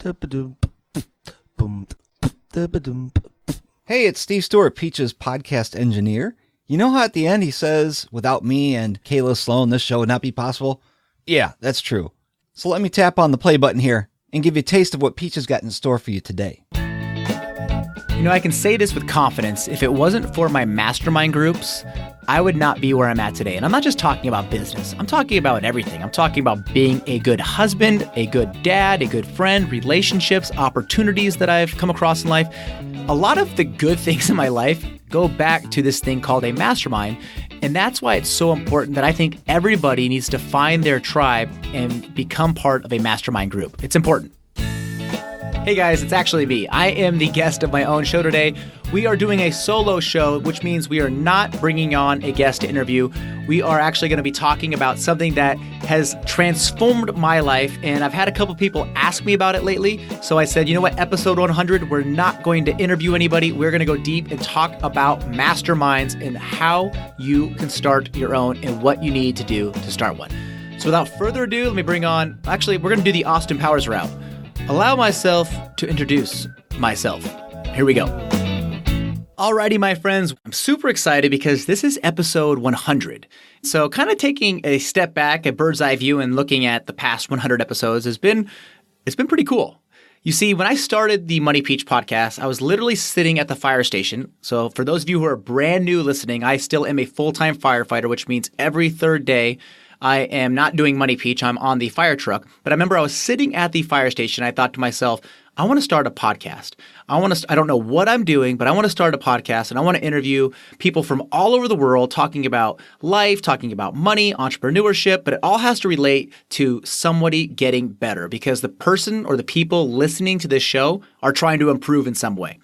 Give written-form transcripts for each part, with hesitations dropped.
Hey, it's Steve Stewart, Peach's podcast engineer. You know how at the end he says, without me and Kayla Sloan, this show would not be possible? Yeah, that's true. So let me tap on the play button here and give you a taste of what Peach has got in store for you today. You know, I can say this with confidence. If it wasn't for my mastermind groups, I would not be where I'm at today. And I'm not just talking about business. I'm talking about everything. I'm talking about being a good husband, a good dad, a good friend, relationships, opportunities that I've come across in life. A lot of the good things in my life go back to this thing called a mastermind. And that's why it's so important that I think everybody needs to find their tribe and become part of a mastermind group. It's important. Hey guys, it's actually me. I am the guest of my own show today. We are doing a solo show, which means we are not bringing on a guest to interview. We are actually going to be talking about something that has transformed my life, and I've had a couple people ask me about it lately. So I said, you know what, episode 100, we're not going to interview anybody. We're going to go deep and talk about masterminds and how you can start your own and what you need to do to start one. So without further ado, let me bring on, actually, we're going to do the Austin Powers route. Allow myself to introduce myself. Here we go. Alrighty, my friends, I'm super excited because this is episode 100. So kind of taking a step back, a bird's eye view, and looking at the past 100 episodes it's been pretty cool. You see, when I started the Money Peach podcast, I was literally sitting at the fire station. So for those of you who are brand new listening, I still am a full-time firefighter, which means every third day I am not doing Money Peach. I'm on the fire truck. But I remember I was sitting at the fire station. I thought to myself, I want to start a podcast. I don't know what I'm doing, but I want to start a podcast and I want to interview people from all over the world talking about life, talking about money, entrepreneurship, but it all has to relate to somebody getting better because the person or the people listening to this show are trying to improve in some way.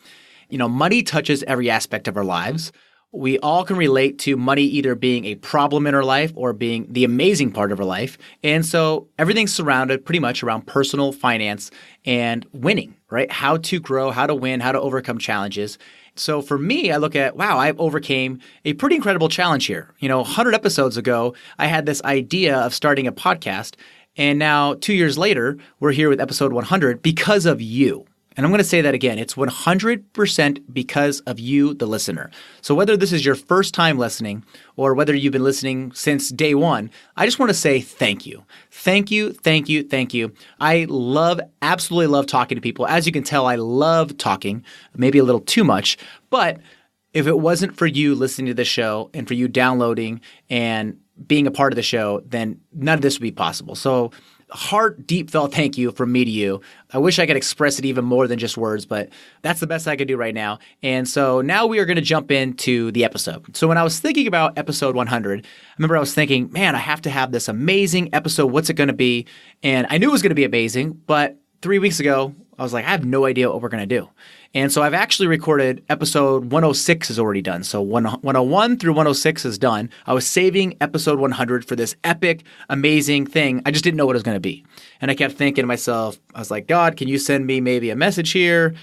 You know, money touches every aspect of our lives. We all can relate to money either being a problem in our life or being the amazing part of our life. And so everything's surrounded pretty much around personal finance and winning, right? How to grow, how to win, how to overcome challenges. So for me, I look at, wow, I overcame a pretty incredible challenge here. You know, 100 episodes ago, I had this idea of starting a podcast. And now 2 years later, we're here with episode 100 because of you. And I'm going to say that again. It's 100% because of you, the listener. So whether this is your first time listening or whether you've been listening since day one, I just want to say thank you. Thank you, thank you, thank you. I absolutely love talking to people. As you can tell, I love talking, maybe a little too much. But if it wasn't for you listening to the show and for you downloading and being a part of the show, then none of this would be possible. So heart deep felt thank you from me to you. I wish I could express it even more than just words, but that's the best I could do right now. And so now we are going to jump into the episode. So when I was thinking about episode 100, I remember I was thinking, man, I have to have this amazing episode. What's it going to be? And I knew it was going to be amazing, but 3 weeks ago, I was like, I have no idea what we're going to do. And so I've actually recorded episode 106 is already done. So 101 through 106 is done. I was saving episode 100 for this epic, amazing thing. I just didn't know what it was going to be. And I kept thinking to myself, I was like, God, can you send me maybe a message here?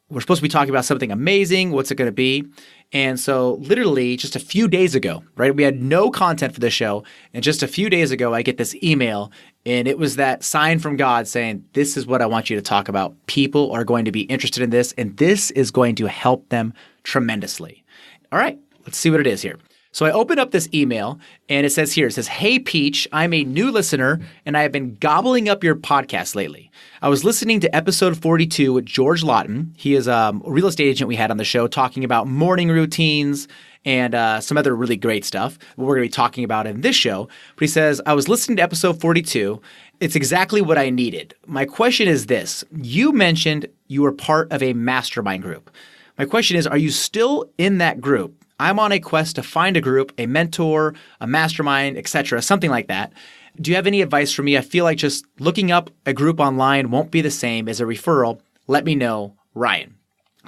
We're supposed to be talking about something amazing. What's it going to be? And so literally just a few days ago, right, we had no content for the show. And just a few days ago, I get this email and it was that sign from God saying, this is what I want you to talk about. People are going to be interested in this and this is going to help them tremendously. All right, let's see what it is here. So I open up this email and it says, hey, Peach, I'm a new listener and I have been gobbling up your podcast lately. I was listening to episode 42 with George Lawton. He is a real estate agent we had on the show talking about morning routines and some other really great stuff we're going to be talking about in this show. But he says, I was listening to episode 42. It's exactly what I needed. My question is this. You mentioned you were part of a mastermind group. My question is, are you still in that group? I'm on a quest to find a group, a mentor, a mastermind, etc., something like that. Do you have any advice for me? I feel like just looking up a group online won't be the same as a referral. Let me know, Ryan.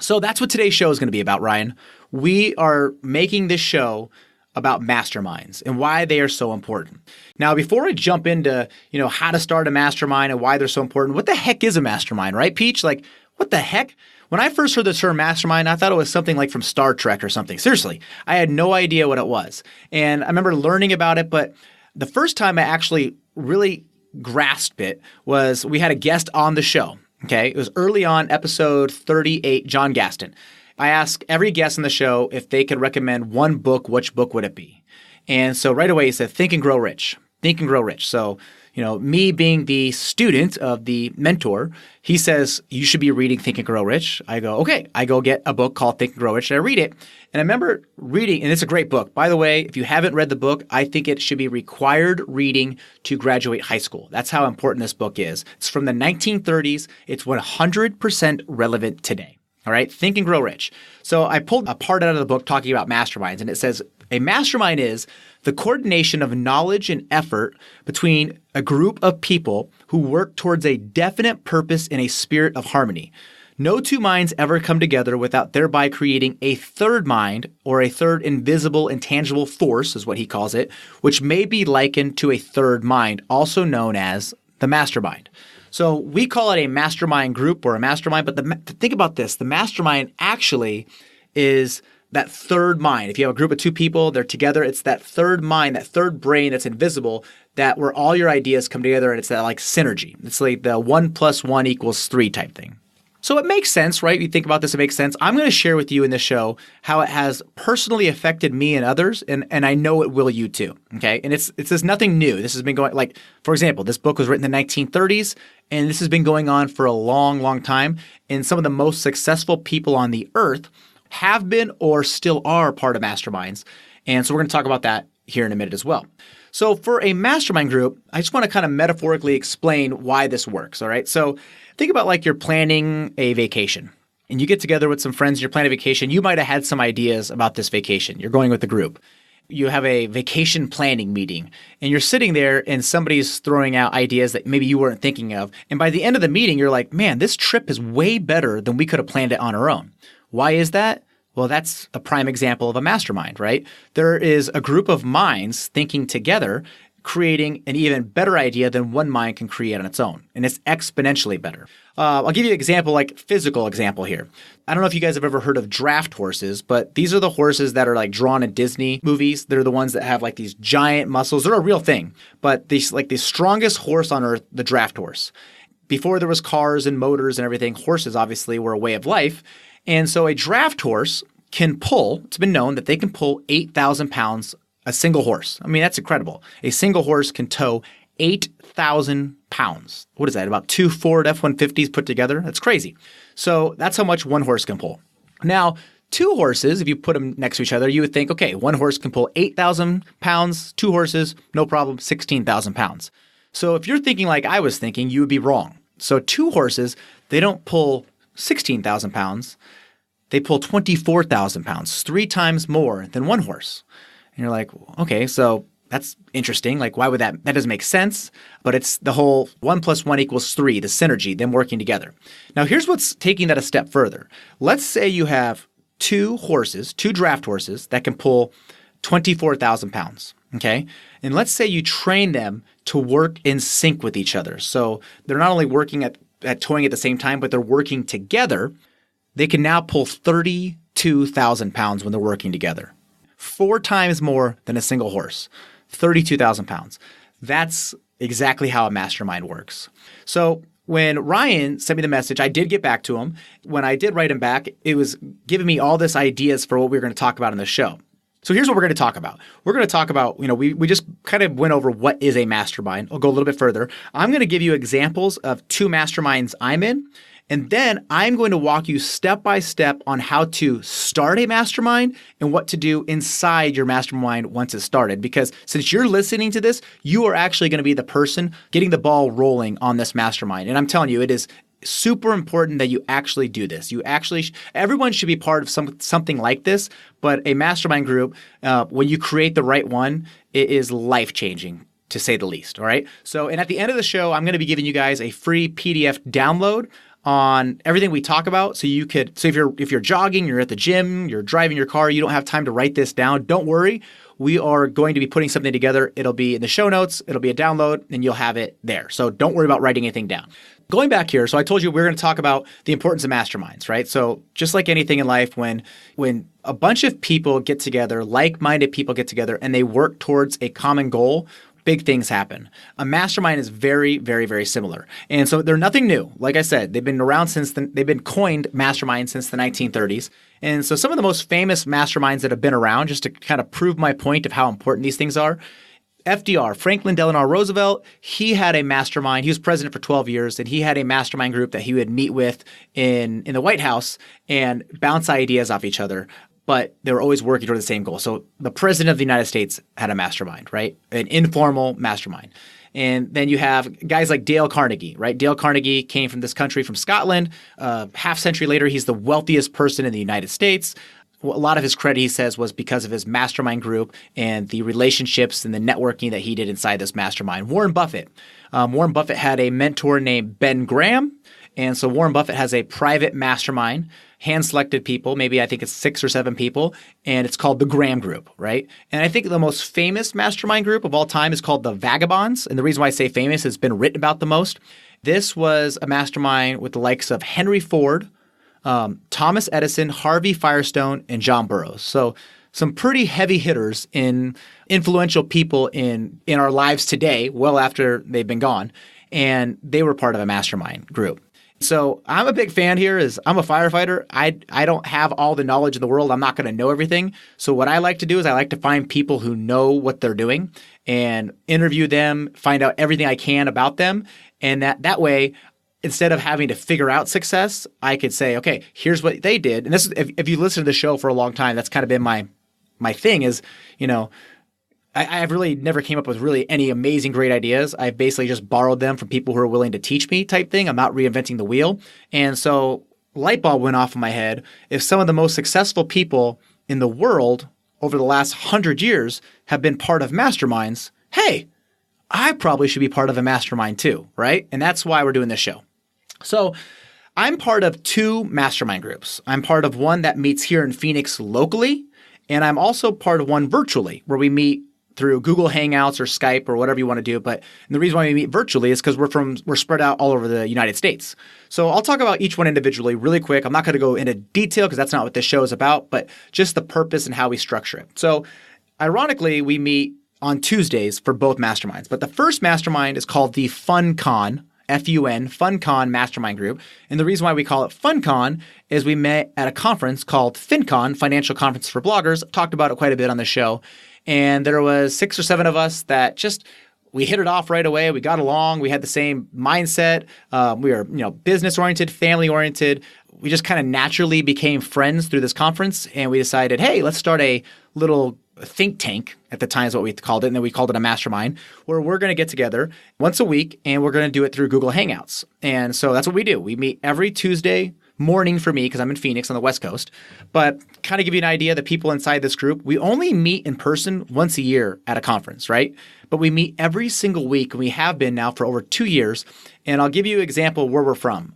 So that's what today's show is going to be about, Ryan. We are making this show about masterminds and why they are so important. Now, before I jump into, how to start a mastermind and why they're so important, what the heck is a mastermind, right, Peach? Like, what the heck? When I first heard the term mastermind, I thought it was something like from Star Trek or something. Seriously, I had no idea what it was. And I remember learning about it, but the first time I actually really grasped it was we had a guest on the show. Okay. It was early on, episode 38, John Gaston. I asked every guest on the show if they could recommend one book, which book would it be? And so right away he said, Think and Grow Rich. Think and Grow Rich. So, me being the student of the mentor, he says, you should be reading Think and Grow Rich. I go, okay. I go get a book called Think and Grow Rich and I read it. And I remember reading, and it's a great book. By the way, if you haven't read the book, I think it should be required reading to graduate high school. That's how important this book is. It's from the 1930s. It's 100% relevant today. All right, Think and Grow Rich. So I pulled a part out of the book talking about masterminds, and it says, a mastermind is the coordination of knowledge and effort between a group of people who work towards a definite purpose in a spirit of harmony. No two minds ever come together without thereby creating a third mind or a third invisible, intangible force, is what he calls it, which may be likened to a third mind, also known as the mastermind. So we call it a mastermind group or a mastermind, but think about this. The mastermind actually is that third mind. If you have a group of two people, they're together, it's that third mind, that third brain that's invisible, that where all your ideas come together, and it's that like synergy. It's like the 1 + 1 = 3 type thing. So it makes sense, right? You think about this, it makes sense. I'm going to share with you in this show how it has personally affected me and others, and I know it will you too, okay? And it's nothing new. This has been going, like, for example, this book was written in the 1930s, and this has been going on for a long, long time. And some of the most successful people on the earth have been or still are part of masterminds. And so we're going to talk about that here in a minute as well. So for a mastermind group, I just want to kind of metaphorically explain why this works, all right? So think about like you're planning a vacation and you get together with some friends, you're planning a vacation. You might have had some ideas about this vacation. You're going with the group. You have a vacation planning meeting and you're sitting there and somebody's throwing out ideas that maybe you weren't thinking of. And by the end of the meeting, you're like, man, this trip is way better than we could have planned it on our own. Why is that? Well, that's a prime example of a mastermind, right? There is a group of minds thinking together, creating an even better idea than one mind can create on its own. And it's exponentially better. I'll give you an example, like physical example here. I don't know if you guys have ever heard of draft horses, but these are the horses that are like drawn in Disney movies. They're the ones that have like these giant muscles. They're a real thing. But these like the strongest horse on earth, the draft horse. Before there was cars and motors and everything, horses obviously were a way of life. And so a draft horse can pull, it's been known that they can pull 8,000 pounds, a single horse. I mean, that's incredible. A single horse can tow 8,000 pounds. What is that, about 2 Ford F-150s put together? That's crazy. So that's how much one horse can pull. Now, two horses, if you put them next to each other, you would think, okay, one horse can pull 8,000 pounds, two horses, no problem, 16,000 pounds. So if you're thinking like I was thinking, you would be wrong. So two horses, they don't pull 16,000 pounds. They pull 24,000 pounds, 3 times more than one horse. And you're like, okay, so that's interesting. Like, why would that doesn't make sense. But it's the whole 1 + 1 = 3, the synergy, them working together. Now, here's what's taking that a step further. Let's say you have two draft horses that can pull 24,000 pounds, okay? And let's say you train them to work in sync with each other. So they're not only working at towing at the same time, but they're working together. They can now pull 32,000 pounds when they're working together. 4 times more than a single horse. 32,000 pounds. That's exactly how a mastermind works. So when Ryan sent me the message, I did get back to him. When I did write him back, it was giving me all this ideas for what we were going to talk about in the show. So here's what we're going to talk about. We're going to talk about, we just kind of went over what is a mastermind. I'll go a little bit further. I'm going to give you examples of 2 masterminds I'm in. And then I'm going to walk you step by step on how to start a mastermind and what to do inside your mastermind once it's started. Because since you're listening to this, you are actually going to be the person getting the ball rolling on this mastermind. And I'm telling you, it is super important that you actually do this. Everyone should be part of something like this, but a mastermind group, when you create the right one, it is life-changing, to say the least. All right. So, and at the end of the show, I'm going to be giving you guys a free PDF download on everything we talk about. So if you're jogging, you're at the gym, you're driving your car, you don't have time to write this down, don't worry. We are going to be putting something together. It'll be in the show notes. It'll be a download and you'll have it there. So don't worry about writing anything down. Going back here, so I told you we're going to talk about the importance of masterminds, right? So just like anything in life, when a bunch of people get together, like-minded people get together, and they work towards a common goal, big things happen. A mastermind is very, very, very similar. And so they're nothing new. Like I said, they've been around they've been coined masterminds since the 1930s. And so some of the most famous masterminds that have been around, just to kind of prove my point of how important these things are, FDR, Franklin Delano Roosevelt, he had a mastermind. He was president for 12 years, and he had a mastermind group that he would meet with in the White House and bounce ideas off each other. But they were always working toward the same goal. So the president of the United States had a mastermind, right? An informal mastermind. And then you have guys like Dale Carnegie, right? Dale Carnegie came from this country, from Scotland. Half century later, he's the wealthiest person in the United States. A lot of his credit, he says, was because of his mastermind group and the relationships and the networking that he did inside this mastermind. Warren Buffett. Warren Buffett had a mentor named Ben Graham. And so Warren Buffett has a private mastermind, hand-selected people, maybe I think it's 6 or 7 people, and it's called the Graham Group, right? And I think the most famous mastermind group of all time is called the Vagabonds. And the reason why I say famous is it's been written about the most. This was a mastermind with the likes of Henry Ford, Thomas Edison, Harvey Firestone, and John Burroughs. So some pretty heavy hitters in influential people in our lives today, well after they've been gone. And they were part of a mastermind group. So I'm a big fan here. I'm a firefighter. I don't have all the knowledge in the world. I'm not going to know everything. So what I like to do is I like to find people who know what they're doing and interview them, find out everything I can about them. And that way, instead of having to figure out success, I could say, okay, here's what they did. And this is, if you listen to the show for a long time, that's kind of been my thing is, I've really never came up with really any amazing great ideas. I've basically just borrowed them from people who are willing to teach me type thing. I'm not reinventing the wheel. And so light bulb went off in my head. If some of the most successful people in the world over the last 100 years have been part of masterminds, hey, I probably should be part of a mastermind too, right? And that's why we're doing this show. So I'm part of 2 mastermind groups. I'm part of one that meets here in Phoenix locally, and I'm also part of one virtually where we meet through Google Hangouts or Skype or whatever you want to do. But the reason why we meet virtually is because we're spread out all over the United States. So I'll talk about each one individually really quick. I'm not going to go into detail because that's not what this show is about, but just the purpose and how we structure it. So ironically, we meet on Tuesdays for both masterminds. But the first mastermind is called the FunCon, F-U-N, FunCon Mastermind Group. And the reason why we call it FunCon is we met at a conference called FinCon, Financial Conference for Bloggers. I've talked about it quite a bit on the show. And there was 6 or 7 of us that we hit it off right away. We got along. We had the same mindset. We were, business-oriented, family-oriented. We just kind of naturally became friends through this conference. And we decided, hey, let's start a little think tank, at the time is what we called it. And then we called it a mastermind, where we're going to get together once a week and we're going to do it through Google Hangouts. And so that's what we do. We meet every Tuesday morning for me because I'm in Phoenix on the West Coast. But kind of give you an idea, the people inside this group, we only meet in person once a year at a conference, right? But we meet every single week, and we have been now for over 2 years. And I'll give you an example of where we're from.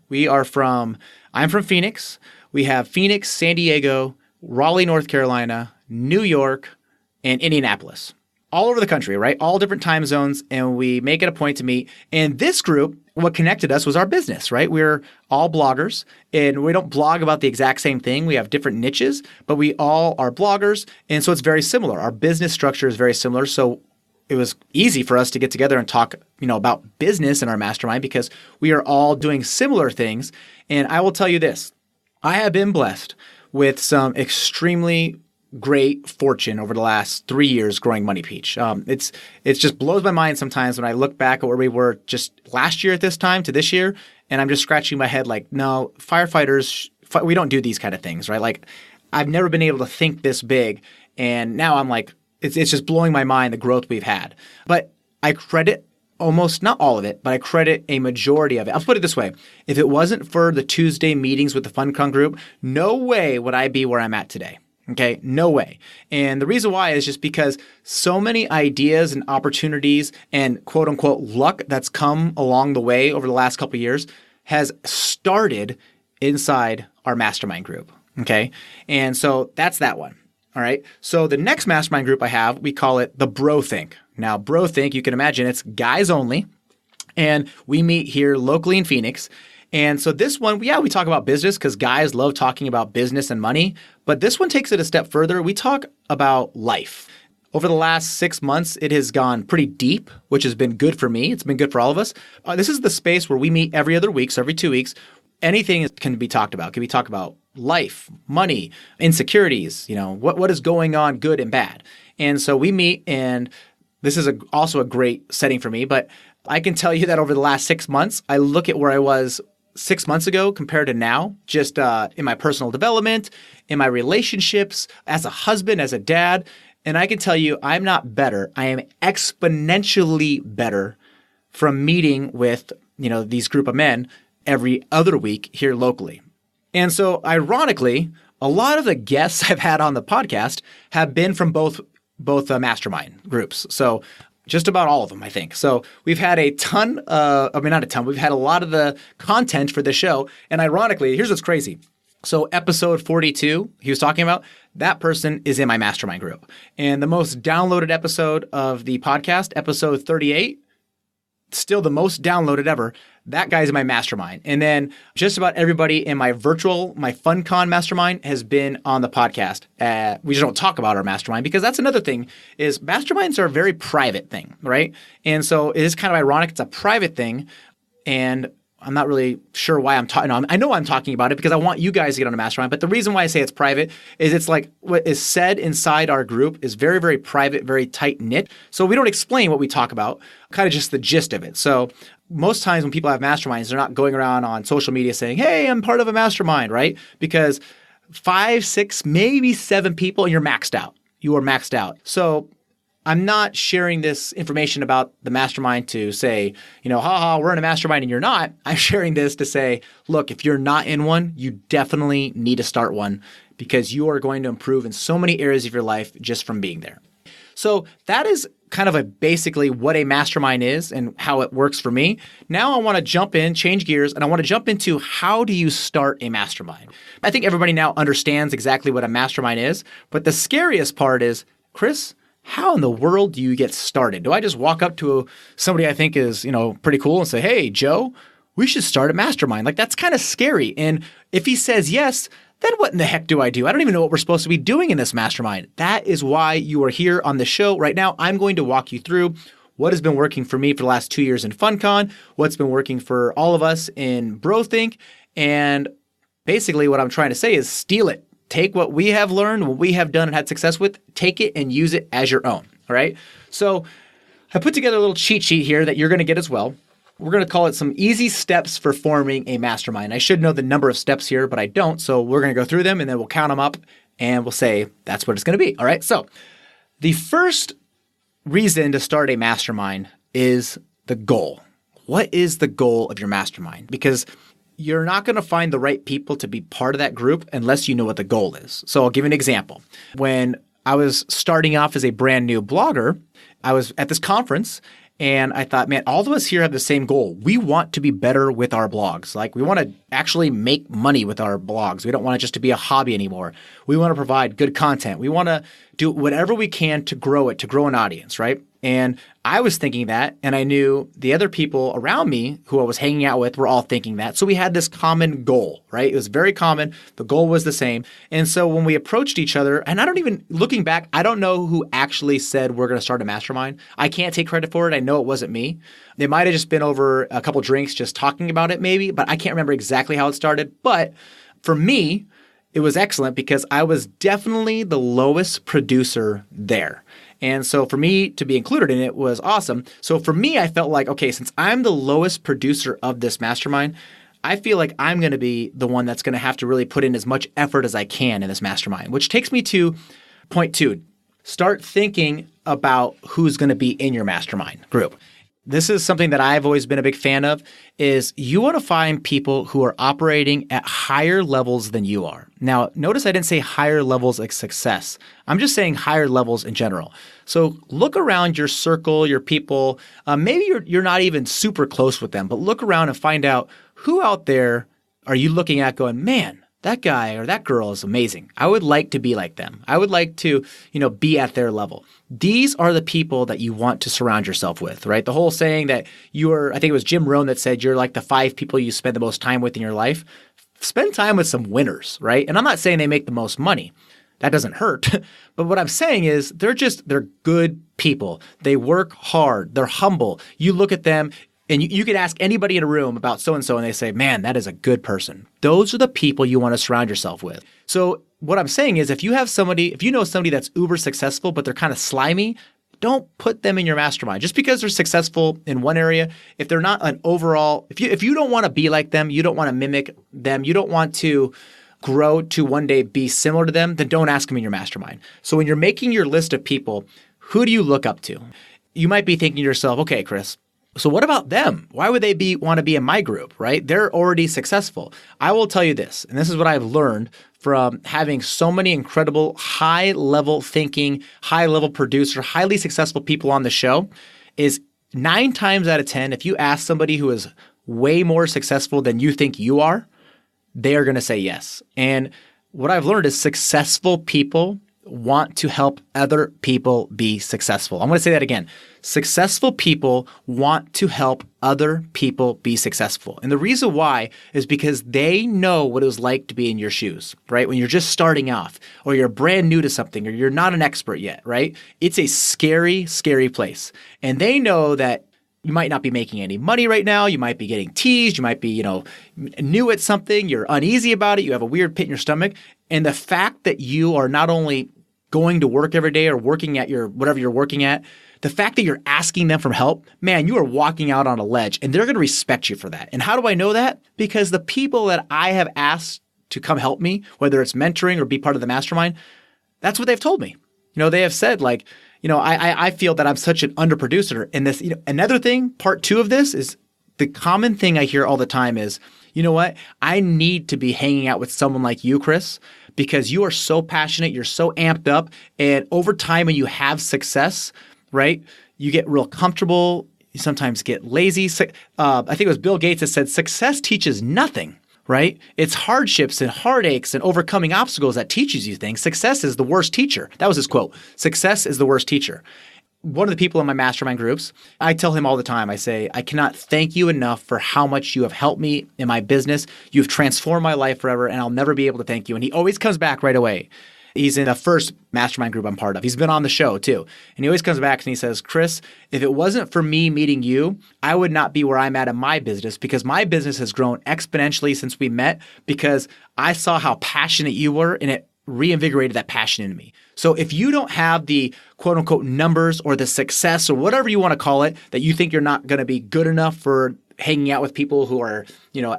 I'm from Phoenix. We have Phoenix, San Diego, Raleigh, North Carolina, New York, and Indianapolis. All over the country, right? All different time zones, and we make it a point to meet. And this group, what connected us was our business, right? We're all bloggers, and we don't blog about the exact same thing. We have different niches, but we all are bloggers, and so it's very similar. Our business structure is very similar, so it was easy for us to get together and talk, about business in our mastermind because we are all doing similar things. And I will tell you this, I have been blessed with some extremely great fortune over the last 3 years growing Money Peach. It's just blows my mind sometimes when I look back at where we were just last year at this time to this year, and I'm just scratching my head like, no, firefighters, we don't do these kind of things, right? Like, I've never been able to think this big, and now I'm like, it's just blowing my mind the growth we've had. But I credit almost, not all of it, but I credit a majority of it. I'll put it this way. If it wasn't for the Tuesday meetings with the FunCon group, no way would I be where I'm at today. Okay, no way. And the reason why is just because so many ideas and opportunities and quote unquote luck that's come along the way over the last couple of years has started inside our mastermind group. Okay, and so that's that one. All right. So the next mastermind group I have, we call it the Bro Think. Now, Bro Think, you can imagine it's guys only, and we meet here locally in Phoenix. And so this one, we talk about business because guys love talking about business and money. But this one takes it a step further. We talk about life. Over the last 6 months, it has gone pretty deep, which has been good for me. It's been good for all of us. This is the space where we meet every other week, so every 2 weeks. Anything can be talked about. Can be talked about life, money, insecurities, what is going on, good and bad. And so we meet, and this is also a great setting for me. But I can tell you that over the last 6 months, I look at where I was 6 months ago compared to now, just in my personal development, in my relationships, as a husband, as a dad. And I can tell you, I'm not better. I am exponentially better from meeting with, these group of men every other week here locally. And so ironically, a lot of the guests I've had on the podcast have been from both mastermind groups. So just about all of them, I think. So we've had a ton, not a ton, we've had a lot of the content for the show. And ironically, here's what's crazy. So episode 42, he was talking about, that person is in my mastermind group. And the most downloaded episode of the podcast, episode 38, still the most downloaded ever, that guy's in my mastermind. And then just about everybody in my FunCon mastermind has been on the podcast. We just don't talk about our mastermind because that's another thing is masterminds are a very private thing, right? And so it is kind of ironic. It's a private thing. And I'm not really sure why I'm talking. I know I'm talking about it because I want you guys to get on a mastermind. But the reason why I say it's private is it's like what is said inside our group is very, very private, very tight knit. So we don't explain what we talk about, kind of just the gist of it. So most times when people have masterminds, they're not going around on social media saying, hey, I'm part of a mastermind, right? Because 5, 6, maybe 7 people and you're maxed out. You are maxed out. So I'm not sharing this information about the mastermind to say, we're in a mastermind and you're not. I'm sharing this to say, look, if you're not in one, you definitely need to start one because you are going to improve in so many areas of your life just from being there. So that is kind of basically what a mastermind is and how it works for me. Now I want to change gears, and I want to jump into how do you start a mastermind? I think everybody now understands exactly what a mastermind is, but the scariest part is, Chris, how in the world do you get started? Do I just walk up to somebody I think is, pretty cool and say, hey, Joe, we should start a mastermind? Like, that's kind of scary. And if he says yes, then what in the heck do? I don't even know what we're supposed to be doing in this mastermind. That is why you are here on the show right now. I'm going to walk you through what has been working for me for the last 2 years in FunCon, what's been working for all of us in BroThink. And basically what I'm trying to say is steal it. Take what we have learned, what we have done and had success with, take it and use it as your own, all right? So I put together a little cheat sheet here that you're going to get as well. We're going to call it some easy steps for forming a mastermind. I should know the number of steps here, but I don't. So we're going to go through them and then we'll count them up and we'll say that's what it's going to be, all right? So the first reason to start a mastermind is the goal. What is the goal of your mastermind? Because you're not going to find the right people to be part of that group unless you know what the goal is. So I'll give you an example. When I was starting off as a brand new blogger, I was at this conference and I thought, man, all of us here have the same goal. We want to be better with our blogs. Like we want to actually make money with our blogs. We don't want it just to be a hobby anymore. We want to provide good content. We want to do whatever we can to grow an audience, right? And I was thinking that, and I knew the other people around me who I was hanging out with were all thinking that. So we had this common goal, right? It was very common. The goal was the same. And so when we approached each other, and looking back, I don't know who actually said we're going to start a mastermind. I can't take credit for it. I know it wasn't me. It might have just been over a couple drinks just talking about it maybe, but I can't remember exactly how it started. But for me, it was excellent because I was definitely the lowest producer there. And so for me to be included in it was awesome. So for me, I felt like, okay, since I'm the lowest producer of this mastermind, I feel like I'm going to be the one that's going to have to really put in as much effort as I can in this mastermind, which takes me to point 2. Start thinking about who's going to be in your mastermind group. This is something that I've always been a big fan of, is you want to find people who are operating at higher levels than you are. Now, notice I didn't say higher levels of success. I'm just saying higher levels in general. So look around your circle, your people. Maybe you're not even super close with them, but look around and find out who out there are you looking at going, man, that guy or that girl is amazing. I would like to be like them. I would like to, be at their level. These are the people that you want to surround yourself with, right? The whole saying that I think it was Jim Rohn that said you're like the 5 people you spend the most time with in your life. Spend time with some winners, right? And I'm not saying they make the most money, That doesn't hurt. But what I'm saying is they're good people. They work hard. They're humble. You look at them and you could ask anybody in a room about so-and-so and they say, man, that is a good person. Those are the people you want to surround yourself with. So what I'm saying is if you know somebody that's uber successful, but they're kind of slimy, don't put them in your mastermind. Just because they're successful in one area, if they're not an overall, if you don't want to be like them, you don't want to mimic them, you don't want to grow to one day be similar to them, then don't ask them in your mastermind. So when you're making your list of people, who do you look up to? You might be thinking to yourself, okay, Chris, so what about them? Why would they want to be in my group, right? They're already successful. I will tell you this, and this is what I've learned from having so many incredible high-level thinking, high-level producer, highly successful people on the show, is 9 times out of 10, if you ask somebody who is way more successful than you think you are, they are going to say yes. And what I've learned is successful people want to help other people be successful. I'm going to say that again. Successful people want to help other people be successful. And the reason why is because they know what it was like to be in your shoes, right? When you're just starting off or you're brand new to something or you're not an expert yet, right? It's a scary, scary place. And they know that you might not be making any money right now. You might be getting teased. You might be, new at something. You're uneasy about it. You have a weird pit in your stomach. And the fact that you are not only going to work every day or working at whatever you're working at, the fact that you're asking them for help, man, you are walking out on a ledge and they're going to respect you for that. And how do I know that? Because the people that I have asked to come help me, whether it's mentoring or be part of the mastermind, that's what they've told me. They have said like, I feel that I'm such an underproducer. And this, another thing, part 2 of this is the common thing I hear all the time is, you know what? I need to be hanging out with someone like you, Chris, because you are so passionate. You're so amped up. And over time, when you have success, right, you get real comfortable. You sometimes get lazy. I think it was Bill Gates that said, success teaches nothing. Right? It's hardships and heartaches and overcoming obstacles that teaches you things. Success is the worst teacher. That was his quote. Success is the worst teacher. One of the people in my mastermind groups, I tell him all the time, I say, I cannot thank you enough for how much you have helped me in my business. You've transformed my life forever, and I'll never be able to thank you. And he always comes back right away. He's in the first mastermind group I'm part of. He's been on the show too. And he always comes back and he says, Chris, if it wasn't for me meeting you, I would not be where I'm at in my business because my business has grown exponentially since we met because I saw how passionate you were and it reinvigorated that passion in me. So if you don't have the quote unquote numbers or the success or whatever you want to call it, that you think you're not going to be good enough for hanging out with people who are,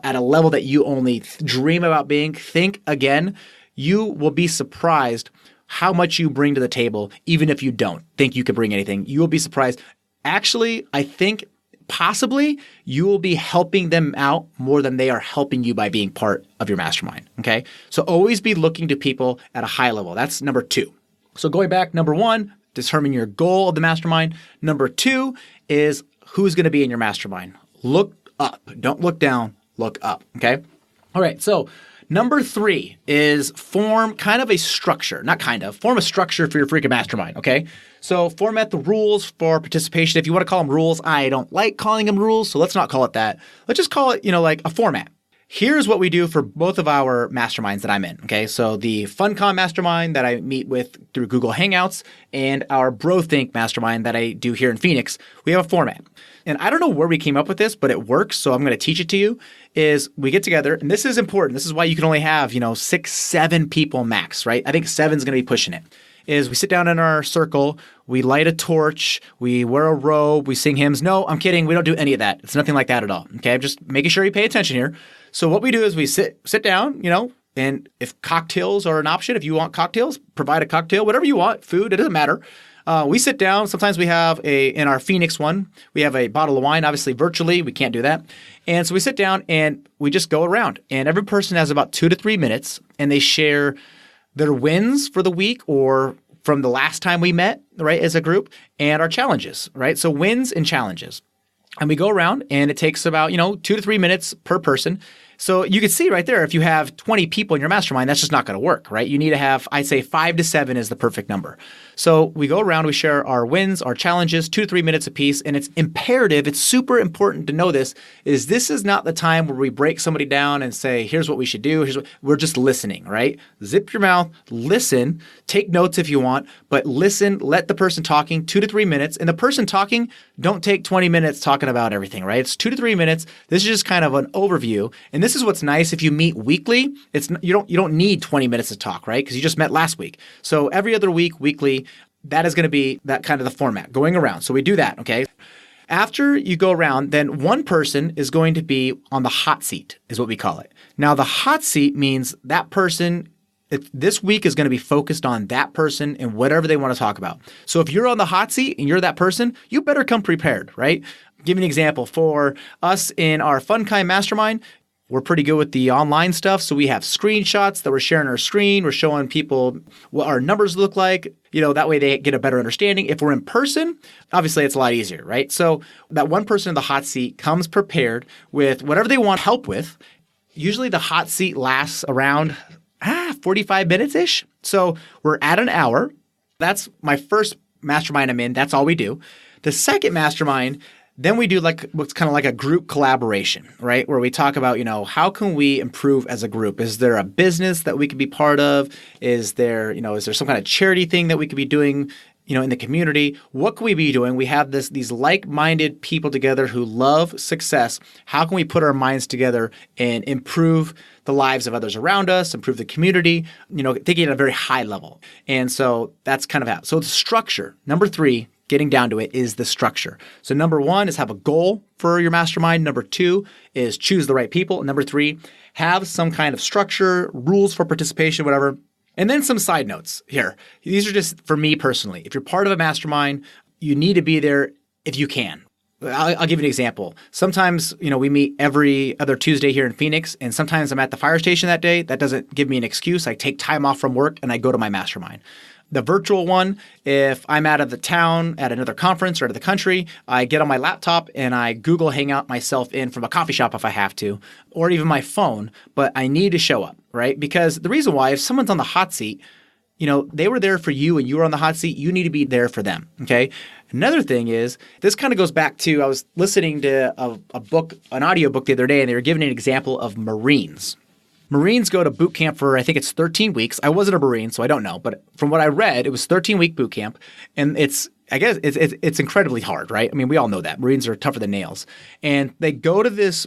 at a level that you only dream about being, think again. You will be surprised how much you bring to the table, even if you don't think you could bring anything. You will be surprised. Actually, I think possibly you will be helping them out more than they are helping you by being part of your mastermind, okay? So always be looking to people at a high level. That's number 2. So going back, number 1, determine your goal of the mastermind. Number 2 is who's going to be in your mastermind. Look up. Don't look down. Look up, okay? All right, so number 3 is form a structure for your freaking mastermind, okay? So format the rules for participation. If you want to call them rules, I don't like calling them rules, so let's not call it that. Let's just call it, like a format. Here's what we do for both of our masterminds that I'm in, okay? So the FunCon mastermind that I meet with through Google Hangouts and our BroThink mastermind that I do here in Phoenix, we have a format. And I don't know where we came up with this, but it works, so I'm going to teach it to you, is we get together, and this is important. This is why you can only have, 6, 7 people max, right? I think 7 is going to be pushing it. Is we sit down in our circle, we light a torch, we wear a robe, we sing hymns. No, I'm kidding. We don't do any of that. It's nothing like that at all, okay? I'm just making sure you pay attention here. So what we do is we sit down, and if cocktails are an option, if you want cocktails, provide a cocktail, whatever you want, food, it doesn't matter. We sit down. Sometimes we have in our Phoenix one, we have a bottle of wine, obviously virtually. We can't do that. And so we sit down and we just go around. And every person has about 2 to 3 minutes and they share their wins for the week or from the last time we met, right, as a group, and our challenges, right? So wins and challenges. And we go around and it takes about, 2 to 3 minutes per person. So you can see right there, if you have 20 people in your mastermind, that's just not going to work, right? You need to have, I'd say 5 to 7 is the perfect number. So we go around, we share our wins, our challenges, 2 to 3 minutes apiece. And it's imperative, it's super important to know this is not the time where we break somebody down and say, here's what we should do. We're just listening, right? Zip your mouth, listen, take notes if you want, but listen, let the person talking 2 to 3 minutes. And the person talking, don't take 20 minutes talking about everything, right? It's 2 to 3 minutes. This is just kind of an overview. And this is what's nice if you meet weekly. You don't need 20 minutes to talk, right? Because you just met last week. So every other week, weekly, that is going to be that kind of the format going around. So we do that, okay? After you go around, then one person is going to be on the hot seat, is what we call it. Now, the hot seat means that person this week is going to be focused on that person and whatever they want to talk about. So if you're on the hot seat and you're that person, you better come prepared, right? Give me an example. For us in our Fun Kind Mastermind, we're pretty good with the online stuff. So we have screenshots that we're sharing our screen. We're showing people what our numbers look like. That way they get a better understanding. If we're in person, obviously it's a lot easier, right? So that one person in the hot seat comes prepared with whatever they want help with. Usually the hot seat lasts around 45 minutes-ish. So we're at an hour. That's my first mastermind I'm in. That's all we do. The second mastermind, then we do what's kind of like a group collaboration, right? Where we talk about, how can we improve as a group? Is there a business that we could be part of? Is there some kind of charity thing that we could be doing, in the community? What can we be doing? We have these like-minded people together who love success. How can we put our minds together and improve the lives of others around us, improve the community, thinking at a very high level? And so that's kind of how. So the structure, number 3, getting down to it, is the structure. So number 1 is have a goal for your mastermind. Number 2 is choose the right people. And number 3, have some kind of structure, rules for participation, whatever. And then some side notes here. These are just for me personally. If you're part of a mastermind, you need to be there if you can. I'll give you an example. Sometimes, we meet every other Tuesday here in Phoenix, and sometimes I'm at the fire station that day. That doesn't give me an excuse. I take time off from work and I go to my mastermind. The virtual one, if I'm out of the town at another conference or out of the country, I get on my laptop and I Google Hangout myself in from a coffee shop if I have to, or even my phone, but I need to show up, right? Because the reason why, if someone's on the hot seat, they were there for you and you were on the hot seat, you need to be there for them, okay? Another thing is, this kind of goes back to, I was listening to a book, an audio book the other day, and they were giving an example of Marines. Marines go to boot camp for, I think it's 13 weeks. I wasn't a Marine, so I don't know. But from what I read, it was 13-week boot camp. And it's incredibly hard, right? I mean, we all know that. Marines are tougher than nails. And they go to this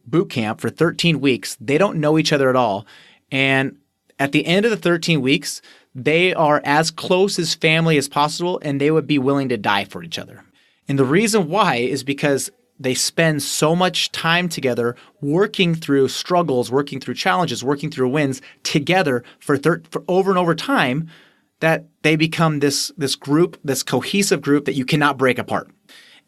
boot camp for 13 weeks. They don't know each other at all. And at the end of the 13 weeks, they are as close as family as possible, and they would be willing to die for each other. And the reason why is because they spend so much time together working through struggles, working through challenges, working through wins together for over and over time, that they become this group, this cohesive group that you cannot break apart.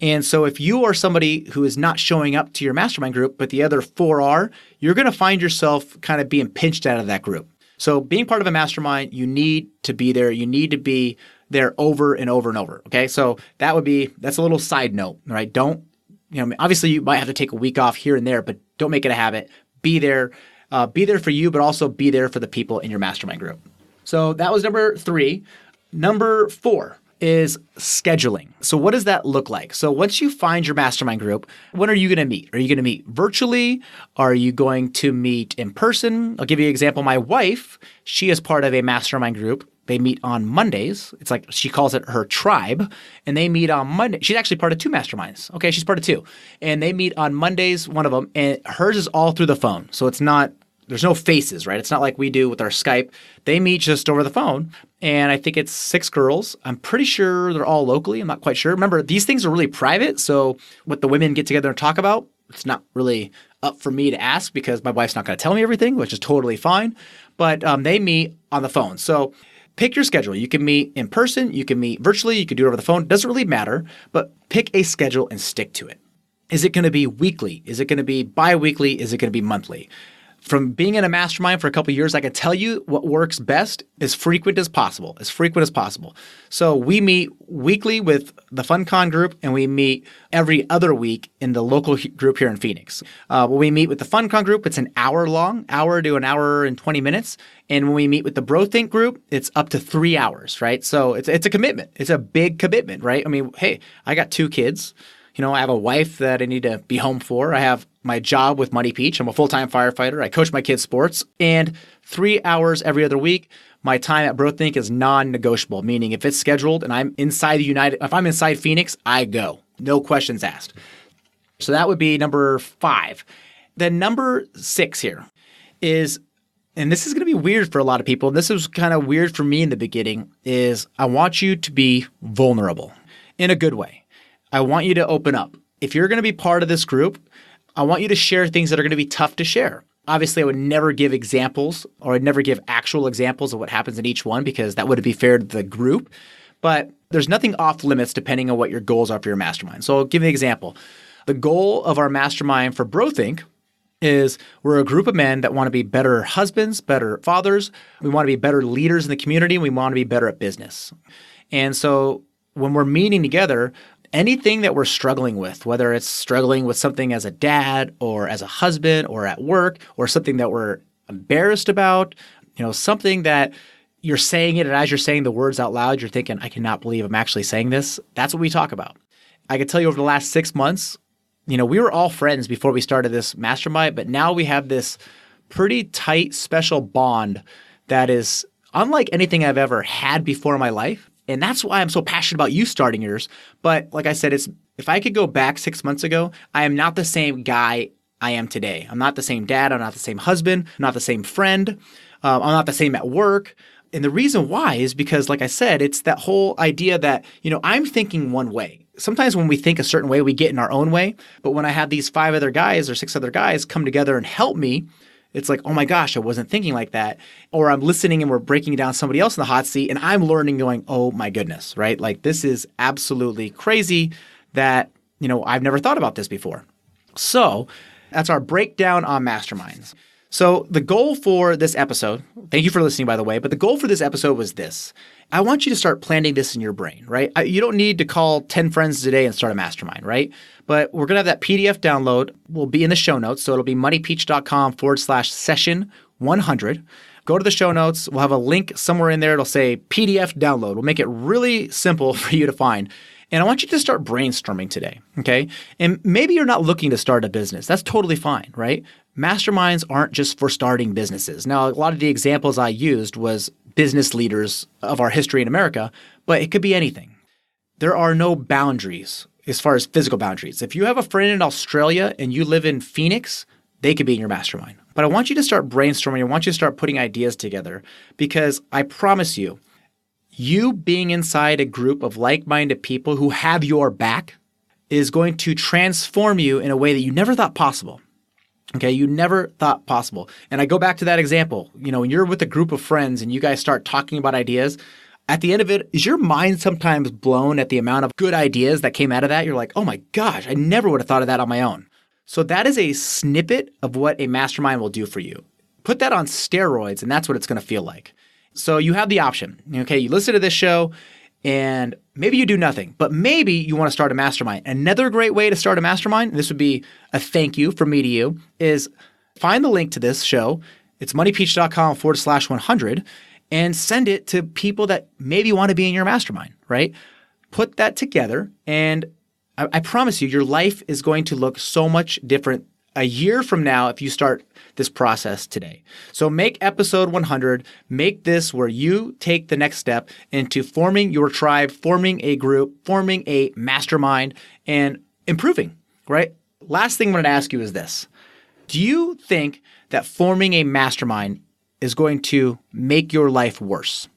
And so if you are somebody who is not showing up to your mastermind group, but the other 4 are, you're going to find yourself kind of being pinched out of that group. So being part of a mastermind, you need to be there. You need to be there over and over and over. Okay. So that's a little side note, right? Obviously you might have to take a week off here and there, but don't make it a habit. Be there for you, but also be there for the people in your mastermind group. So that was number 3. Number 4 is scheduling. So what does that look like? So once you find your mastermind group, when are you going to meet? Are you going to meet virtually? Are you going to meet in person? I'll give you an example. My wife, she is part of a mastermind group. They meet on Mondays. It's like she calls it her tribe, and they meet on Monday. She's actually part of 2 masterminds. Okay, she's part of 2. And they meet on Mondays, one of them, and hers is all through the phone. So there's no faces, right? It's not like we do with our Skype. They meet just over the phone, and I think it's 6 girls. I'm pretty sure they're all locally. I'm not quite sure. Remember, these things are really private, so what the women get together and talk about, it's not really up for me to ask because my wife's not going to tell me everything, which is totally fine. But they meet on the phone. So pick your schedule. You can meet in person. You can meet virtually. You can do it over the phone. It doesn't really matter, but pick a schedule and stick to it. Is it going to be weekly? Is it going to be bi-weekly? Is it going to be monthly? From being in a mastermind for a couple of years, I can tell you what works best as frequent as possible, So we meet weekly with the FunCon group, and we meet every other week in the local group here in Phoenix. When we meet with the FunCon group, it's an hour long, hour to an hour and 20 minutes. And when we meet with the BroThink group, it's up to 3 hours, right? So it's a commitment. It's a big commitment, right? I mean, hey, I got 2 kids. I have a wife that I need to be home for. I have my job with Money Peach. I'm a full-time firefighter. I coach my kids' sports. And 3 hours every other week, my time at BroThink is non-negotiable, meaning if it's scheduled and if I'm inside Phoenix, I go. No questions asked. So that would be number 5. Then number 6 here is, and this is going to be weird for a lot of people, and this was kind of weird for me in the beginning, is I want you to be vulnerable in a good way. I want you to open up. If you're going to be part of this group, I want you to share things that are going to be tough to share. Obviously, I would never give examples, or I'd never give actual examples of what happens in each one, because that wouldn't be fair to the group. But there's nothing off limits depending on what your goals are for your mastermind. So I'll give you an example. The goal of our mastermind for BroThink is we're a group of men that want to be better husbands, better fathers. We want to be better leaders in the community. We want to be better at business. And so when we're meeting together, anything that we're struggling with, whether it's struggling with something as a dad or as a husband or at work, or something that we're embarrassed about, something that you're saying it, and as you're saying the words out loud, you're thinking, I cannot believe I'm actually saying this. That's what we talk about. I can tell you over the last 6 months, we were all friends before we started this mastermind, but now we have this pretty tight, special bond that is unlike anything I've ever had before in my life. And that's why I'm so passionate about you starting yours. But like I said, if I could go back 6 months ago, I am not the same guy I am today. I'm not the same dad. I'm not the same husband. I'm not the same friend. I'm not the same at work. And the reason why is because, like I said, it's that whole idea that, I'm thinking one way. Sometimes when we think a certain way, we get in our own way. But when I have these 5 other guys or 6 other guys come together and help me, it's like, oh my gosh, I wasn't thinking like that. Or I'm listening and we're breaking down somebody else in the hot seat and I'm learning going, oh my goodness, right? Like this is absolutely crazy that, I've never thought about this before. So that's our breakdown on masterminds. So the goal for this episode, thank you for listening, by the way, but the goal for this episode was this. I want you to start planting this in your brain, right? You don't need to call 10 friends today and start a mastermind, right? But we're going to have that PDF download. Will be in the show notes. So it'll be moneypeach.com/session100. Go to the show notes. We'll have a link somewhere in there. It'll say PDF download. We'll make it really simple for you to find. And I want you to start brainstorming today, okay? And maybe you're not looking to start a business. That's totally fine, right? Masterminds aren't just for starting businesses. Now, a lot of the examples I used was business leaders of our history in America, but it could be anything. There are no boundaries as far as physical boundaries. If you have a friend in Australia and you live in Phoenix, they could be in your mastermind. But I want you to start brainstorming. I want you to start putting ideas together because I promise you, you being inside a group of like-minded people who have your back is going to transform you in a way that you never thought possible. Okay, you never thought possible. And I go back to that example. When you're with a group of friends and you guys start talking about ideas, at the end of it, is your mind sometimes blown at the amount of good ideas that came out of that? You're like, oh my gosh, I never would have thought of that on my own. So that is a snippet of what a mastermind will do for you. Put that on steroids, and that's what it's going to feel like. So you have the option. Okay, you listen to this show, and maybe you do nothing, but maybe you want to start a mastermind. Another great way to start a mastermind, and this would be a thank you from me to you, is find the link to this show. It's moneypeach.com/100 and send it to people that maybe want to be in your mastermind, right? Put that together, and I promise you, your life is going to look so much different a year from now if you start this process today. So make episode 100, make this where you take the next step into forming your tribe, forming a group, forming a mastermind, and improving, right? Last thing I'm going to ask you is this. Do you think that forming a mastermind is going to make your life worse?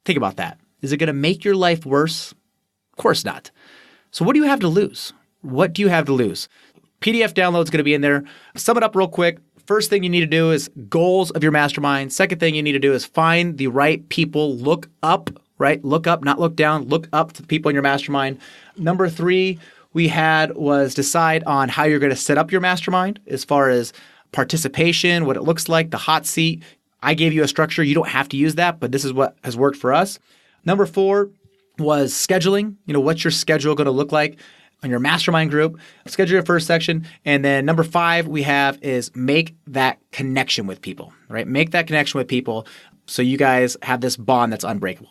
Think about that. Is it going to make your life worse? Of course not. So what do you have to lose? What do you have to lose? PDF download is going to be in there. Sum it up real quick. First thing you need to do is goals of your mastermind. Second thing you need to do is find the right people. Look up, right? Look up, not look down. Look up to the people in your mastermind. Number 3 we had was decide on how you're going to set up your mastermind as far as participation, what it looks like, the hot seat. I gave you a structure. You don't have to use that, but this is what has worked for us. Number 4 was scheduling. What's your schedule going to look like on your mastermind group? Schedule your first section. And then number 5 we have is make that connection with people, right? Make that connection with people so you guys have this bond that's unbreakable.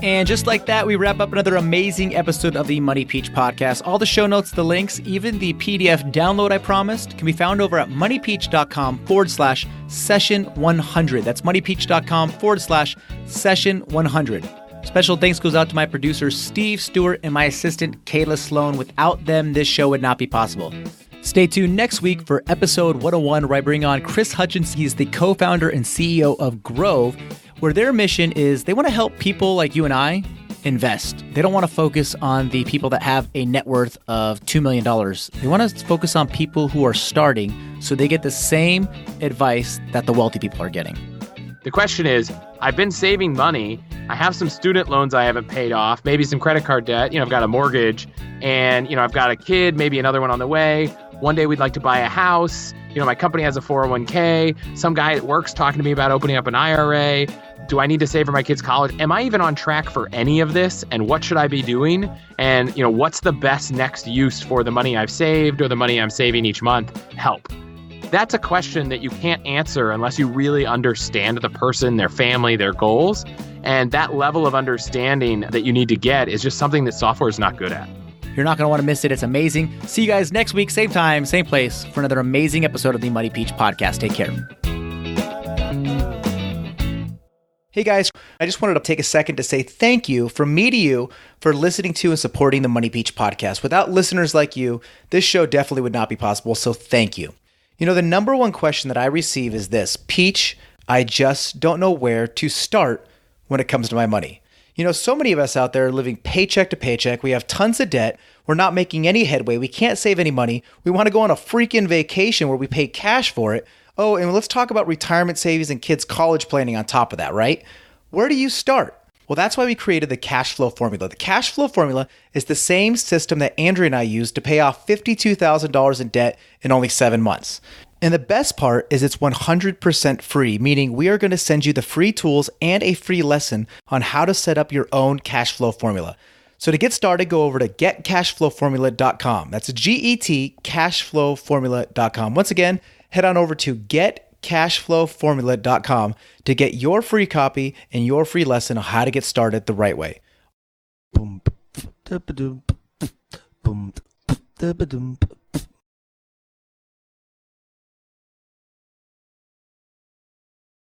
And just like that, we wrap up another amazing episode of the Money Peach podcast. All the show notes, the links, even the PDF download I promised can be found over at moneypeach.com/session100. That's moneypeach.com/session100. Special thanks goes out to my producers, Steve Stewart, and my assistant, Kayla Sloan. Without them, this show would not be possible. Stay tuned next week for episode 101, where I bring on Chris Hutchins. He's the co-founder and CEO of Grove, where their mission is they want to help people like you and I invest. They don't want to focus on the people that have a net worth of $2 million. They want to focus on people who are starting so they get the same advice that the wealthy people are getting. The question is, I've been saving money. I have some student loans I haven't paid off, maybe some credit card debt. I've got a mortgage and, I've got a kid, maybe another one on the way. One day we'd like to buy a house. My company has a 401k. Some guy at work's talking to me about opening up an IRA. Do I need to save for my kids' college? Am I even on track for any of this? And what should I be doing? And, what's the best next use for the money I've saved or the money I'm saving each month? Help. That's a question that you can't answer unless you really understand the person, their family, their goals. And that level of understanding that you need to get is just something that software is not good at. You're not going to want to miss it. It's amazing. See you guys next week, same time, same place, for another amazing episode of the Money Peach podcast. Take care. Hey guys, I just wanted to take a second to say thank you from me to you for listening to and supporting the Money Peach podcast. Without listeners like you, this show definitely would not be possible, so thank you. The number one question that I receive is this: Peach, I just don't know where to start when it comes to my money. So many of us out there are living paycheck to paycheck. We have tons of debt. We're not making any headway. We can't save any money. We want to go on a freaking vacation where we pay cash for it. Oh, and let's talk about retirement savings and kids' college planning on top of that, right? Where do you start? Well, that's why we created the cash flow formula. The cash flow formula is the same system that Andrea and I used to pay off $52,000 in debt in only 7 months. And the best part is it's 100% free, meaning we are going to send you the free tools and a free lesson on how to set up your own cash flow formula. So to get started, go over to getcashflowformula.com. That's GET cashflowformula.com. Once again, head on over to getcashflowformula.com to get your free copy and your free lesson on how to get started the right way.